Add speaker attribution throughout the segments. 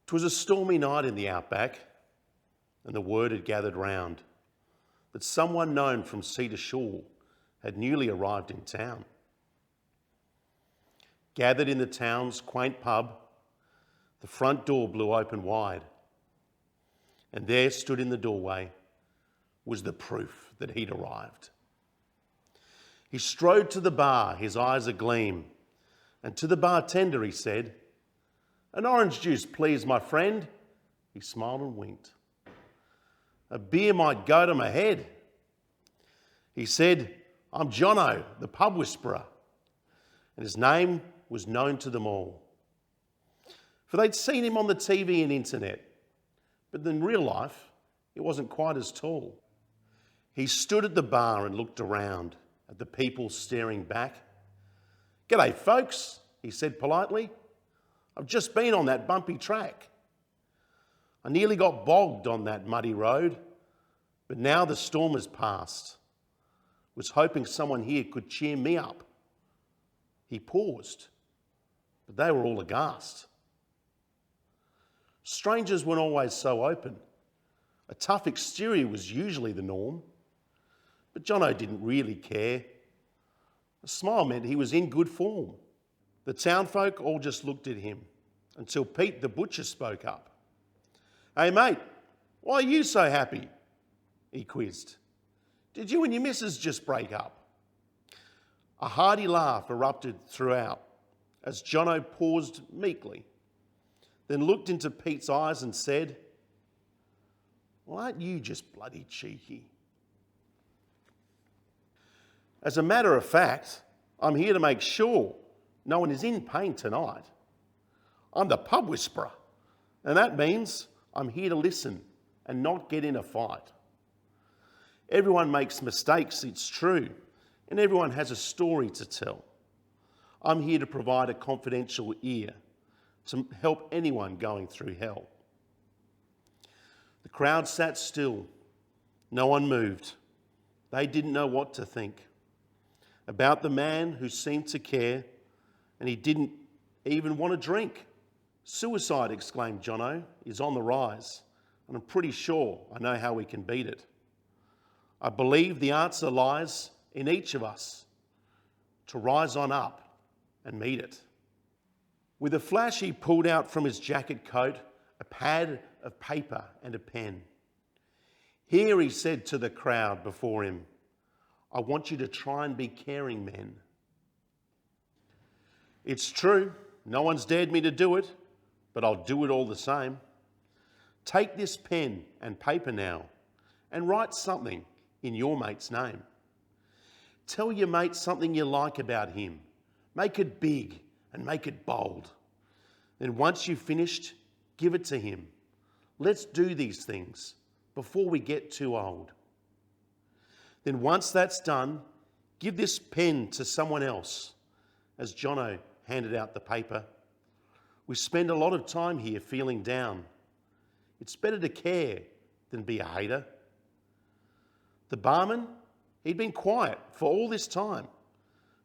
Speaker 1: 'Twas a stormy night in the outback, and the word had gathered round that someone known from sea to shore had newly arrived in town. Gathered in the town's quaint pub, the front door blew open wide, and there stood in the doorway was the proof that he'd arrived. He strode to the bar, his eyes agleam, and to the bartender he said, "An orange juice, please, my friend." He smiled and winked. "A beer might go to my head." He said, "I'm Jono, the pub whisperer," and his name was known to them all. For they'd seen him on the TV and internet, but in real life, he wasn't quite as tall. He stood at the bar and looked around at the people staring back. "G'day, folks," he said politely. "I've just been on that bumpy track. I nearly got bogged on that muddy road, but now the storm has passed. Was hoping someone here could cheer me up." He paused, but they were all aghast. Strangers weren't always so open. A tough exterior was usually the norm, but Jono didn't really care. A smile meant he was in good form. The townfolk all just looked at him until Pete the butcher spoke up. "Hey mate, why are you so happy?" he quizzed. "Did you and your missus just break up?" A hearty laugh erupted throughout as Jono paused meekly, then looked into Pete's eyes and said, "Well, aren't you just bloody cheeky?" "As a matter of fact, I'm here to make sure no one is in pain tonight. I'm the pub whisperer, and that means I'm here to listen and not get in a fight. Everyone makes mistakes, it's true, and everyone has a story to tell. I'm here to provide a confidential ear to help anyone going through hell." The crowd sat still. No one moved. They didn't know what to think about the man who seemed to care, and he didn't even want to drink. "Suicide," exclaimed Jono, "is on the rise, and I'm pretty sure I know how we can beat it. I believe the answer lies in each of us to rise on up and meet it." With a flash, he pulled out from his jacket coat a pad of paper and a pen. "Here," he said to the crowd before him, "I want you to try and be caring men. It's true, no one's dared me to do it, but I'll do it all the same. Take this pen and paper now and write something in your mate's name. Tell your mate something you like about him. Make it big and make it bold. Then once you've finished, give it to him. Let's do these things before we get too old. Then once that's done, give this pen to someone else." As Jono handed out the paper, "We spend a lot of time here feeling down. It's better to care than be a hater." The barman, he'd been quiet for all this time,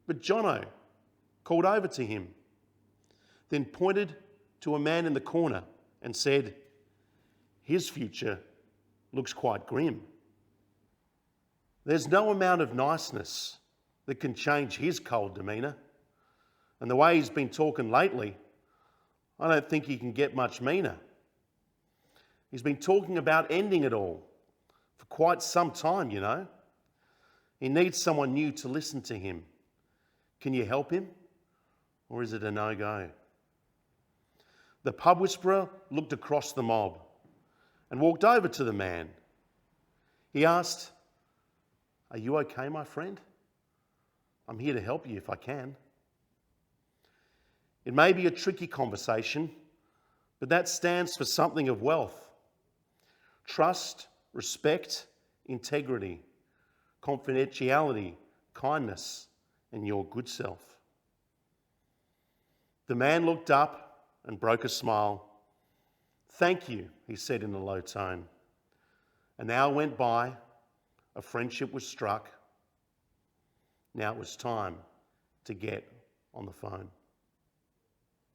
Speaker 1: but Jono called over to him, then pointed to a man in the corner and said, "His future looks quite grim. There's no amount of niceness that can change his cold demeanour, and the way he's been talking lately, I don't think he can get much meaner. He's been talking about ending it all for quite some time, you know. He needs someone new to listen to him. Can you help him, or is it a no-go?" The pub whisperer looked across the mob and walked over to the man. He asked, "Are you okay, my friend? I'm here to help you if I can." It may be a tricky conversation, but that stands for something of wealth. Trust, respect, integrity, confidentiality, kindness, and your good self. The man looked up and broke a smile. "Thank you," he said in a low tone. An hour went by, a friendship was struck. Now it was time to get on the phone.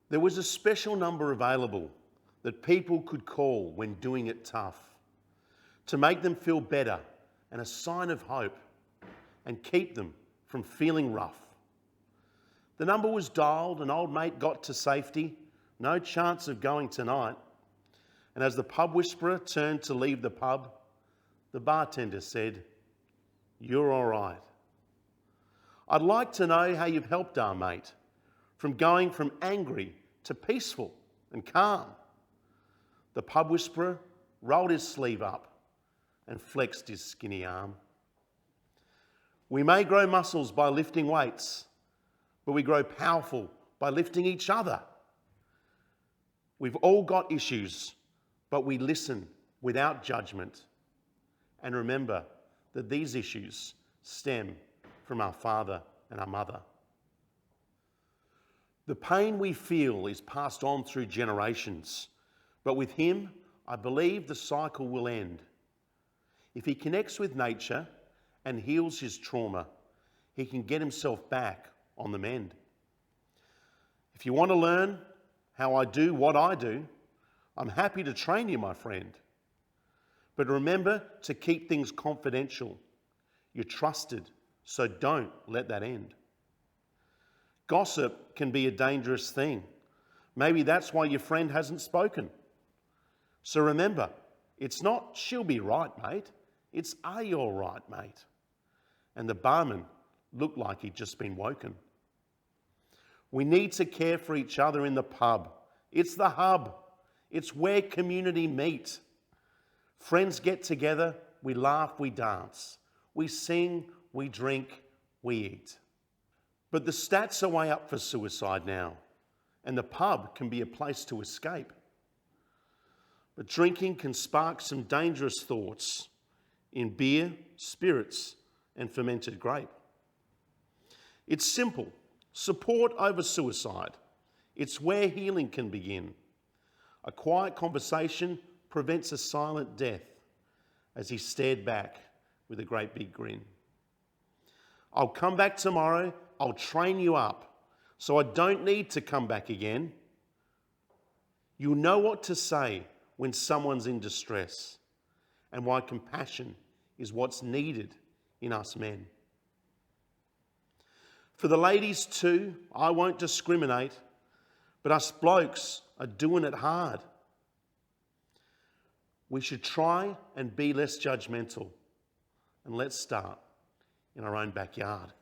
Speaker 1: There was a special number available that people could call when doing it tough, to make them feel better and a sign of hope and keep them from feeling rough. The number was dialed and old mate got to safety, no chance of going tonight. And as the pub whisperer turned to leave the pub, the bartender said, "You're all right." I'd like to know how you've helped our mate from going from angry to peaceful and calm. The pub whisperer rolled his sleeve up and flexed his skinny arm. We may grow muscles by lifting weights, but we grow powerful by lifting each other. We've all got issues, but we listen without judgment. And remember that these issues stem from our father and our mother. The pain we feel is passed on through generations, but with him, I believe the cycle will end. If he connects with nature and heals his trauma, he can get himself back on the mend. If you want to learn how I do what I do, I'm happy to train you, my friend. But remember to keep things confidential. You're trusted, so don't let that end. Gossip can be a dangerous thing. Maybe that's why your friend hasn't spoken. So remember, it's not "she'll be right, mate." It's "are you all right, mate?" And the barman looked like he'd just been woken. We need to care for each other in the pub. It's the hub. It's where community meet. Friends get together, we laugh, we dance. We sing, we drink, we eat. But the stats are way up for suicide now, and the pub can be a place to escape. But drinking can spark some dangerous thoughts in beer, spirits, and fermented grape. It's simple. Support over suicide. It's where healing can begin. A quiet conversation prevents a silent death, as he stared back with a great big grin. I'll come back tomorrow. I'll train you up so I don't need to come back again. You'll know what to say when someone's in distress and why compassion is what's needed in us men. For the ladies too, I won't discriminate, but us blokes are doing it hard. We should try and be less judgmental, and let's start in our own backyard.